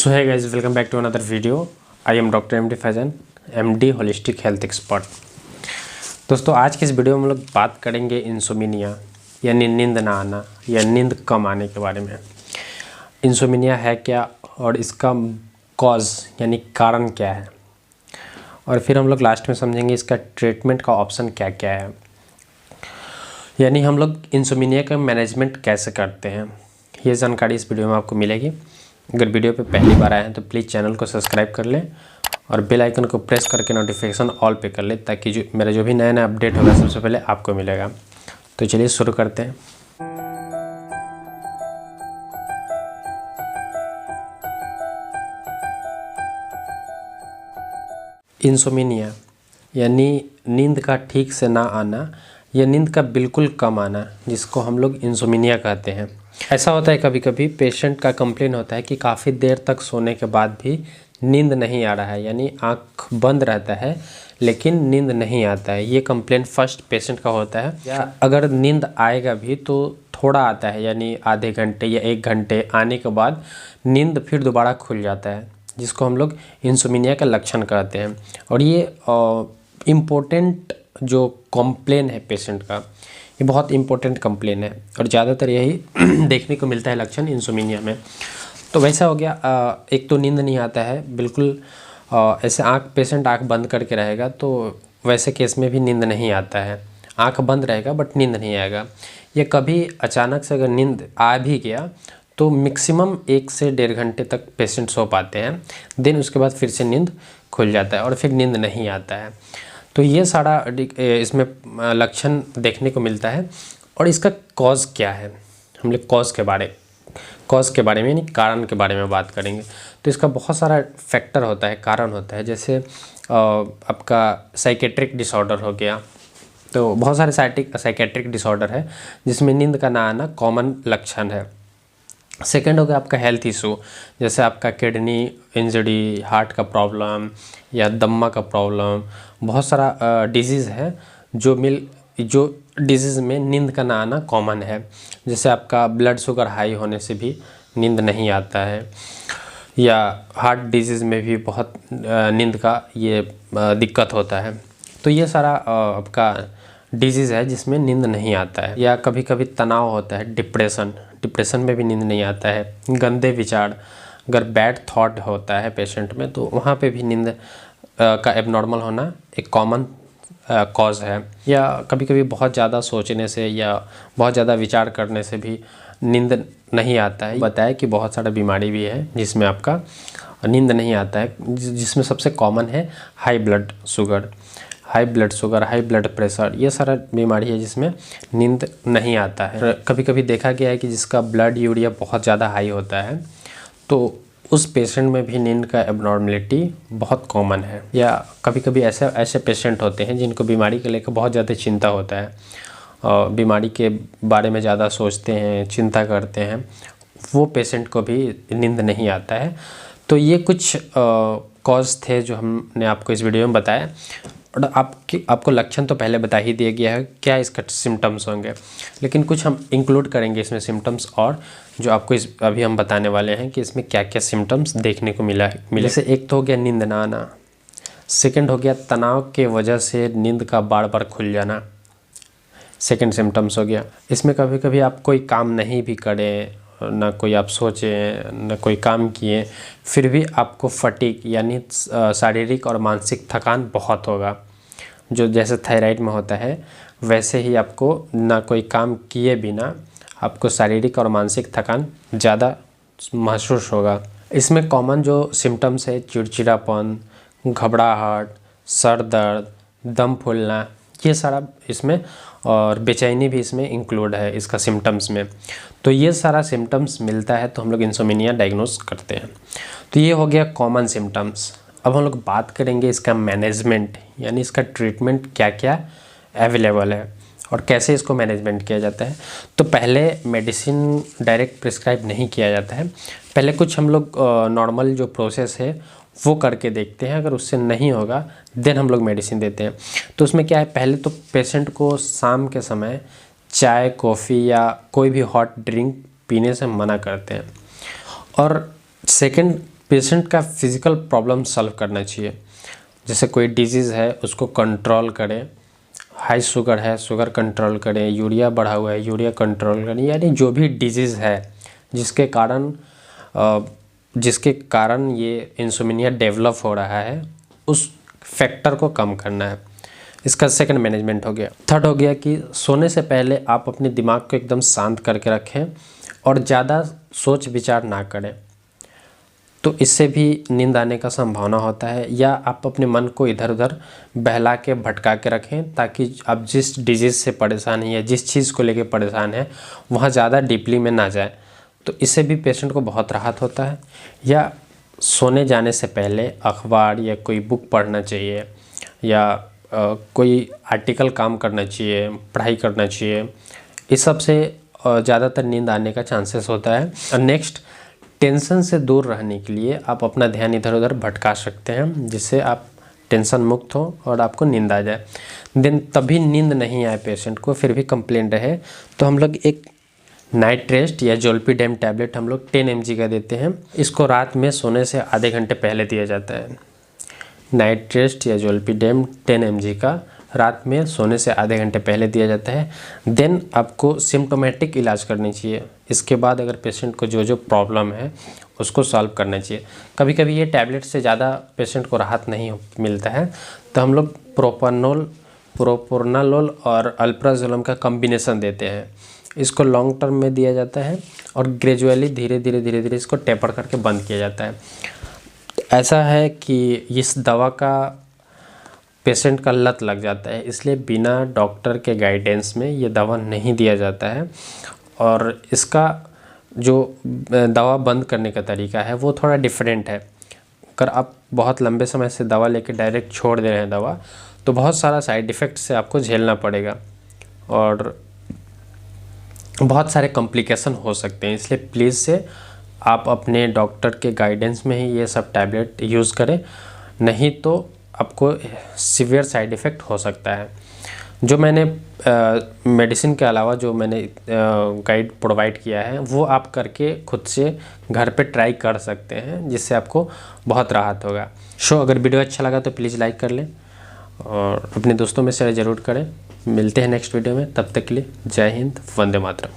So hi guys, welcome back to another video. I am doctor M D Faizan, MD holistic health expert. दोस्तों, आज की इस video में हम लोग बात करेंगे इंसोमिनिया यानी नींद ना आना या नींद कम आने के बारे में। इंसोमिनिया है क्या और इसका कॉज यानी कारण क्या है, और फिर हम लोग लास्ट में समझेंगे इसका ट्रीटमेंट का ऑप्शन क्या क्या है, यानी हम लोग इंसोमिनिया का मैनेजमेंट कैसे करते हैं। ये जानकारी इस वीडियो में आपको मिलेगी। अगर वीडियो पे पहली बार आए हैं तो प्लीज़ चैनल को सब्सक्राइब कर लें और बेल आइकन को प्रेस करके नोटिफिकेशन ऑल पे कर लें, ताकि जो मेरा जो भी नया नया अपडेट होगा सबसे पहले आपको मिलेगा। तो चलिए शुरू करते हैं। इंसोमिनिया यानी नींद का ठीक से ना आना या नींद का बिल्कुल कम आना, जिसको हम लोग इंसोमिनिया कहते हैं। ऐसा होता है कभी कभी पेशेंट का कंप्लेन होता है कि काफ़ी देर तक सोने के बाद भी नींद नहीं आ रहा है, यानी आँख बंद रहता है लेकिन नींद नहीं आता है। ये कंप्लेन फर्स्ट पेशेंट का होता है। या अगर नींद आएगा भी तो थोड़ा आता है, यानी आधे घंटे या 1 घंटे आने के बाद नींद फिर दोबारा खुल जाता है, जिसको हम लोग इंसोमिनिया का लक्षण कहते हैं। और ये इम्पोर्टेंट जो कंप्लेन है पेशेंट का, ये बहुत इंपॉर्टेंट कंप्लेन है और ज़्यादातर यही देखने को मिलता है लक्षण इंसोमिनिया में। तो वैसा हो गया, एक तो नींद नहीं आता है बिल्कुल, ऐसे पेशेंट आँख बंद करके रहेगा तो वैसे केस में भी नींद नहीं आता है। आँख बंद रहेगा बट नींद नहीं आएगा। ये कभी अचानक से अगर नींद आ भी गया तो मैक्सिमम 1 से 1.5 घंटे तक पेशेंट सो पाते हैं, देन उसके बाद फिर से नींद खुल जाता है और फिर नींद नहीं आता है। तो ये सारा इसमें लक्षण देखने को मिलता है। और इसका कॉज क्या है, हम लोग कॉज के बारे में यानी कारण के बारे में बात करेंगे। तो इसका बहुत सारा फैक्टर होता है, कारण होता है। जैसे आपका साइकेट्रिक डिसऑर्डर हो गया, तो बहुत सारे साइकेट्रिक डिसऑर्डर है जिसमें नींद का ना आना कॉमन लक्षण है। सेकेंड हो गया आपका हेल्थ इशू, जैसे आपका किडनी इंजरी, हार्ट का प्रॉब्लम या दम्मा का प्रॉब्लम। बहुत सारा डिजीज़ है जो डिजीज़ में नींद का ना आना कॉमन है। जैसे आपका ब्लड शुगर हाई होने से भी नींद नहीं आता है, या हार्ट डिजीज़ में भी बहुत नींद का ये दिक्कत होता है। तो ये सारा आपका डिजीज़ है जिसमें नींद नहीं आता है। या कभी कभी तनाव होता है, डिप्रेशन में भी नींद नहीं आता है। गंदे विचार, अगर बैड थॉट होता है पेशेंट में तो वहाँ पे भी नींद का एबनॉर्मल होना एक कॉमन कॉज है। या कभी कभी बहुत ज़्यादा सोचने से या बहुत ज़्यादा विचार करने से भी नींद नहीं आता है। बताया कि बहुत सारा बीमारी भी है जिसमें आपका नींद नहीं आता है, जिसमें सबसे कॉमन है high blood sugar, high blood pressure. ये सारा बीमारी है जिसमें नींद नहीं आता है। कभी कभी देखा गया है कि जिसका ब्लड यूरिया बहुत ज़्यादा हाई होता है तो उस पेशेंट में भी नींद का एबनॉर्मलिटी बहुत कॉमन है। या कभी कभी ऐसे पेशेंट होते हैं जिनको बीमारी के लेकर बहुत ज़्यादा चिंता होता है, बीमारी के बारे में ज़्यादा सोचते हैं, चिंता करते हैं, वो पेशेंट को भी नींद नहीं आता है। तो ये कुछ कॉज थे जो हमने आपको इस वीडियो में बताया। और आपको लक्षण तो पहले बता ही दिया गया है, क्या इसका सिम्टम्स होंगे, लेकिन कुछ हम इंक्लूड करेंगे इसमें सिम्टम्स, और जो आपको अभी हम बताने वाले हैं कि इसमें क्या क्या सिम्टम्स देखने को मिले। जैसे एक तो हो गया नींद ना आना, सेकंड हो गया तनाव के वजह से नींद का बार बार खुल जाना, सेकंड सिम्टम्स हो गया। इसमें कभी कभी आप कोई काम नहीं भी करें, ना कोई आप सोचें, ना कोई काम किए, फिर भी आपको फटीग यानी शारीरिक और मानसिक थकान बहुत होगा। जो जैसे थायराइड में होता है वैसे ही आपको ना कोई काम किए बिना आपको शारीरिक और मानसिक थकान ज़्यादा महसूस होगा। इसमें कॉमन जो सिम्टम्स है चिड़चिड़ापन, घबराहट, सर दर्द, दम फूलना, ये सारा इसमें, और बेचैनी भी इसमें इंक्लूड है इसका सिम्टम्स में। तो ये सारा सिम्टम्स मिलता है तो हम लोग इंसोमिनिया डायग्नोस करते हैं। तो ये हो गया कॉमन सिम्टम्स। अब हम लोग बात करेंगे इसका मैनेजमेंट, यानी इसका ट्रीटमेंट क्या क्या अवेलेबल है और कैसे इसको मैनेजमेंट किया जाता है। तो पहले मेडिसिन डायरेक्ट प्रिस्क्राइब नहीं किया जाता है, पहले कुछ हम लोग नॉर्मल जो प्रोसेस है वो करके देखते हैं। अगर उससे नहीं होगा देन हम लोग मेडिसिन देते हैं। तो उसमें क्या है, पहले तो पेशेंट को शाम के समय चाय, कॉफ़ी या कोई भी हॉट ड्रिंक पीने से मना करते हैं। और सेकंड पेशेंट का फिजिकल प्रॉब्लम सॉल्व करना चाहिए। जैसे कोई डिजीज़ है उसको कंट्रोल करें, हाई शुगर है शुगर कंट्रोल करें, यूरिया बढ़ा हुआ है यूरिया कंट्रोल करें, यानी जो भी डिजीज़ है जिसके कारण ये इंसोम्निया डेवलप हो रहा है उस फैक्टर को कम करना है। इसका सेकंड मैनेजमेंट हो गया। थर्ड हो गया कि सोने से पहले आप अपने दिमाग को एकदम शांत करके रखें और ज़्यादा सोच विचार ना करें, तो इससे भी नींद आने का संभावना होता है। या आप अपने मन को इधर उधर बहला के भटका के रखें ताकि आप जिस डिजीज़ से परेशान हैं या जिस चीज़ को लेके परेशान हैं वहाँ ज़्यादा डीपली में ना जाए, तो इससे भी पेशेंट को बहुत राहत होता है। या सोने जाने से पहले अखबार या कोई बुक पढ़ना चाहिए या कोई आर्टिकल काम करना चाहिए, पढ़ाई करना चाहिए। इस सब से ज़्यादातर नींद आने का चांसेस होता है। और नेक्स्ट, टेंशन से दूर रहने के लिए आप अपना ध्यान इधर उधर भटका सकते हैं जिससे आप टेंशन मुक्त हो और आपको नींद आ जाए। देन तभी नींद नहीं आए पेशेंट को, फिर भी कंप्लेन रहे, तो हम लोग एक नाइट रेस्ट या ज़ोलपीडेम टैबलेट हम लोग 10 mg का देते हैं। इसको रात में सोने से आधे घंटे पहले दिया जाता है। नाइट रेस्ट या ज़ोलपीडेम 10 mg का रात में सोने से आधे घंटे पहले दिया जाता है। देन आपको सिम्टोमेटिक इलाज करनी चाहिए। इसके बाद अगर पेशेंट को जो जो प्रॉब्लम है उसको सॉल्व करना चाहिए। कभी कभी ये टैबलेट से ज़्यादा पेशेंट को राहत नहीं मिलता है तो हम लोग प्रोप्रानोलोल और अल्प्राजोलम का कॉम्बिनेशन देते हैं। इसको लॉन्ग टर्म में दिया जाता है और ग्रेजुअली धीरे धीरे इसको टेपर करके बंद किया जाता है। ऐसा है कि इस दवा का पेशेंट का लत लग जाता है, इसलिए बिना डॉक्टर के गाइडेंस में ये दवा नहीं दिया जाता है। और इसका जो दवा बंद करने का तरीका है वो थोड़ा डिफरेंट है। अगर आप बहुत लंबे समय से दवा लेके डायरेक्ट छोड़ दे रहे हैं दवा, तो बहुत सारा साइड इफ़ेक्ट से आपको झेलना पड़ेगा और बहुत सारे कॉम्प्लिकेशन हो सकते हैं। इसलिए प्लीज़ से आप अपने डॉक्टर के गाइडेंस में ही ये सब टैबलेट यूज़ करें, नहीं तो आपको सीवियर साइड इफ़ेक्ट हो सकता है। जो मैंने मेडिसिन के अलावा जो मैंने गाइड प्रोवाइड किया है वो आप करके खुद से घर पे ट्राई कर सकते हैं, जिससे आपको बहुत राहत होगा। अगर वीडियो अच्छा लगा तो प्लीज़ लाइक कर लें और अपने दोस्तों में शेयर ज़रूर करें। मिलते हैं नेक्स्ट वीडियो में, तब तक के लिए जय हिंद, वंदे मातरम।